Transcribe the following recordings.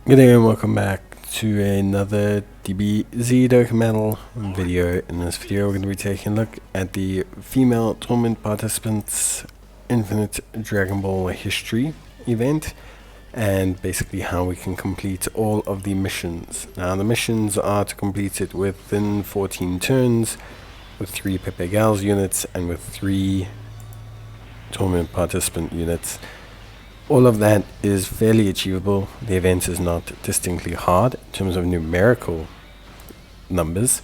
Good day and welcome back to another DBZ Dokkan Battle video. In this video we're going to be taking a look at the female tournament participants Infinite Dragon Ball History event and basically how we can complete all of the missions. Now the missions are to complete it within 14 turns with 3 Peppy Gals units and with 3 tournament participant units. All of that is fairly achievable. The event is not distinctly hard in terms of numerical numbers.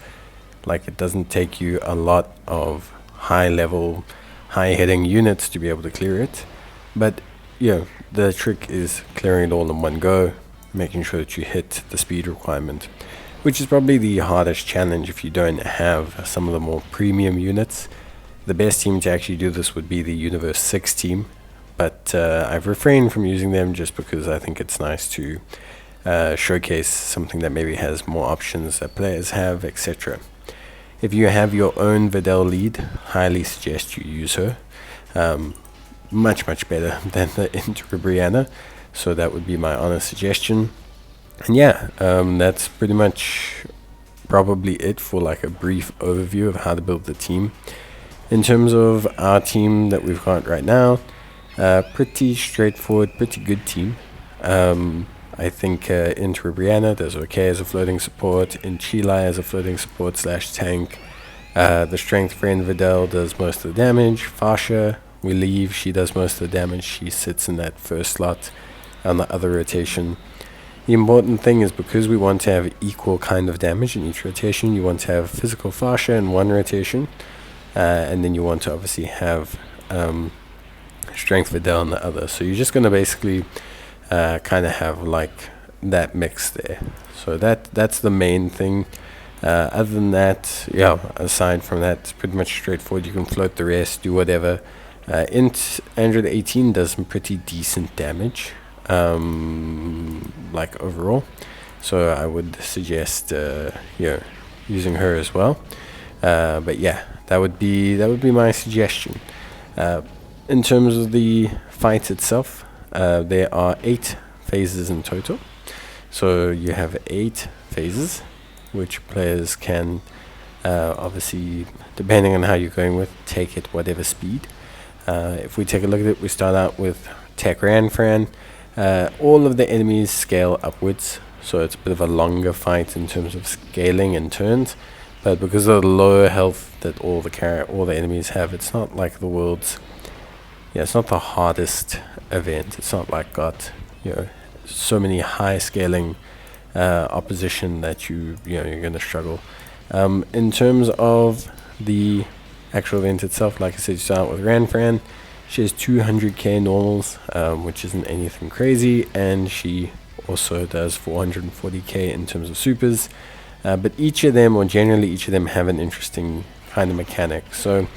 Like, it doesn't take you a lot of high level, high hitting units to be able to clear it. But yeah, the trick is clearing it all in one go, making sure that you hit the speed requirement, which is probably the hardest challenge if you don't have some of the more premium units. The best team to actually do this would be the Universe 6 team. But I've refrained from using them just because I think it's nice to showcase something that maybe has more options that players have, etc. If you have your own Videl lead, highly suggest you use her. Much better than the Brianna, so that would be my honest suggestion. And yeah, that's pretty much probably it for like a brief overview of how to build the team. In terms of our team that we've got right now, pretty straightforward, pretty good team. I think Inter Brianna does okay as a floating support, Inchila as a floating support / tank. The strength friend Videl does most of the damage. Fasha, we leave, she does most of the damage. She sits in that first slot on the other rotation. The important thing is, because we want to have equal kind of damage in each rotation, you want to have physical Fasha in one rotation, and then you want to obviously have strength Videl on the other. So you're just going to basically kind of have like that mix there. So that's the main thing. Other than that, yeah, aside from that, it's pretty much straightforward. You can float the rest, do whatever. Int Android 18 does some pretty decent damage, like overall. So I would suggest using her as well. But yeah, that would be my suggestion. In terms of the fight itself, there are 8 phases in total. So you have 8 phases, which players can obviously, depending on how you're going with, take at whatever speed. If we take a look at it, we start out with Tech Ranfran. All of the enemies scale upwards, so it's a bit of a longer fight in terms of scaling and turns. But because of the lower health that all the enemies have, it's not like the world's it's not the hardest event. It's not like got so many high scaling opposition that you're going to struggle. In terms of the actual event itself, like I said, you start with Ranfran. She has 200k normals, which isn't anything crazy, and she also does 440k in terms of supers. But each of them, or generally each of them, have an interesting kind of mechanic. So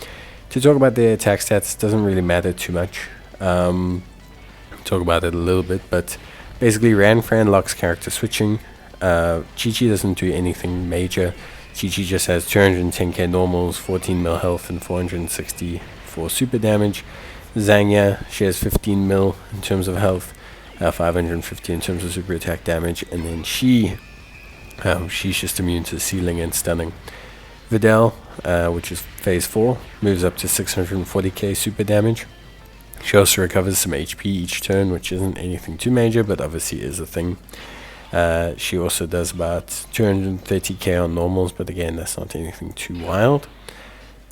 to talk about their attack stats doesn't really matter too much. Talk about it a little bit, but basically Ranfran locks character switching. Chi-Chi doesn't do anything major. Chi-Chi just has 210k normals, 14 mil health, and 464 super damage. Zanya, she has 15 mil in terms of health, 550 in terms of super attack damage, and then she's just immune to sealing and stunning. Videl, which is phase 4, moves up to 640k super damage. She also recovers some HP each turn, which isn't anything too major, but obviously is a thing. She also does about 230k on normals, but again, that's not anything too wild.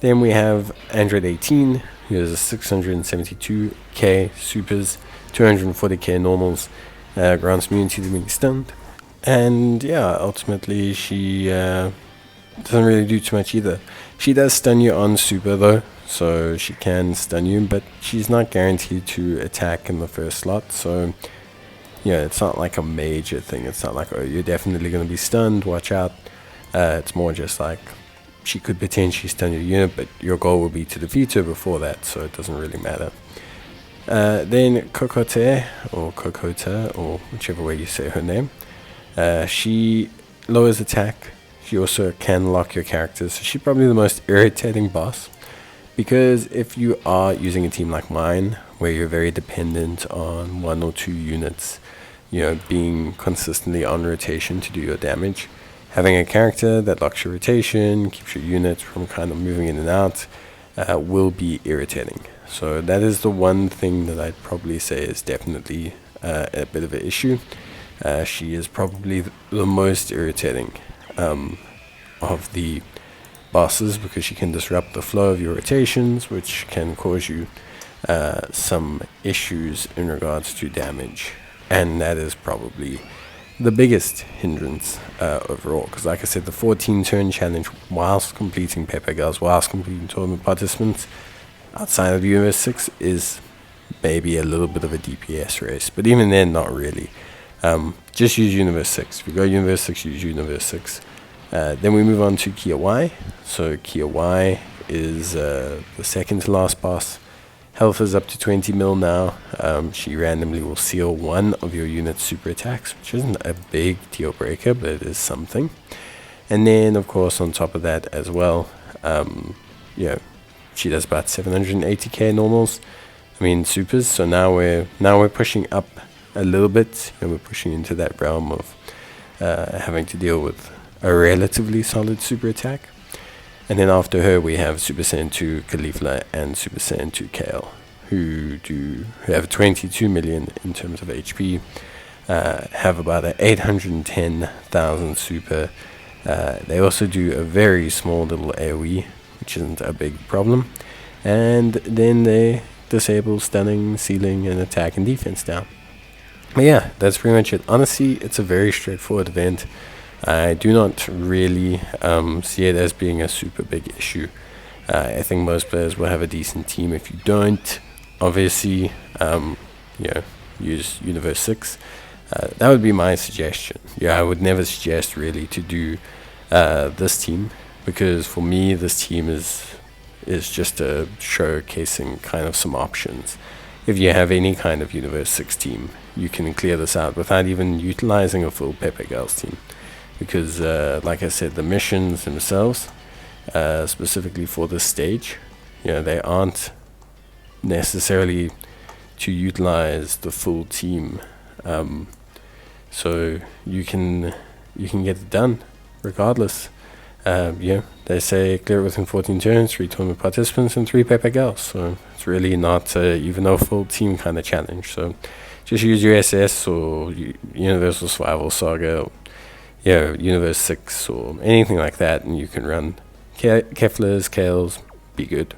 Then we have Android 18, who has a 672k supers, 240k normals, grants immunity to being stunned. And yeah, ultimately she doesn't really do too much either. She does stun you on super though, so she can stun you, but she's not guaranteed to attack in the first slot. So yeah, it's not like a major thing. It's not like, oh, you're definitely going to be stunned, watch out. It's more just like she could potentially stun your unit, but your goal will be to defeat her before that, so it doesn't really matter. Then Kokote, or Kokota, or whichever way you say her name, she lowers attack. She also can lock your characters, so she's probably the most irritating boss, because if you are using a team like mine, where you're very dependent on 1 or 2 units, being consistently on rotation to do your damage. Having a character that locks your rotation, keeps your units from kind of moving in and out, will be irritating. So that is the one thing that I'd probably say is definitely a bit of an issue. She is probably the most irritating of the bosses, because she can disrupt the flow of your rotations, which can cause you some issues in regards to damage. And that is probably the biggest hindrance overall, because like I said, the 14 turn challenge whilst completing Peppy Girls, whilst completing tournament participants outside of the Universe 6 is maybe a little bit of a DPS race, but even then not really. Just use Universe 6. If you go Universe 6, use Universe 6. Then we move on to Kia Y. So Kia Y is the second to last boss. Health is up to 20 mil now. She randomly will seal one of your unit's super attacks, which isn't a big deal breaker, but it is something. And then, of course, on top of that as well, she does about 780k normals. I mean supers. So now we're pushing up a little bit. We're pushing into that realm of having to deal with a relatively solid super attack. And then after her, we have Super Saiyan 2 Caulifla and Super Saiyan 2 Kale, who have 22 million in terms of HP, have about 810,000 super. They also do a very small little AoE, which isn't a big problem. And then they disable stunning, sealing, and attack and defense down. But yeah, that's pretty much it. Honestly, it's a very straightforward event. I do not really see it as being a super big issue. I think most players will have a decent team. If you don't, obviously, use Universe 6. That would be my suggestion. I would never suggest really to do this team, because for me, this team is just a showcasing kind of some options. If you have any kind of Universe 6 team, you can clear this out without even utilizing a full Peppy Girls team. Because, like I said, the missions themselves, specifically for this stage, they aren't necessarily to utilize the full team. So you can get it done regardless. They say clear it within 14 turns, 3 tournament participants, and 3 Peppy Girls. So it's really not even a full team kind of challenge. So just use your SS or Universal Survival Saga, Universe 6 or anything like that, and you can run Keflers, Kales, be good.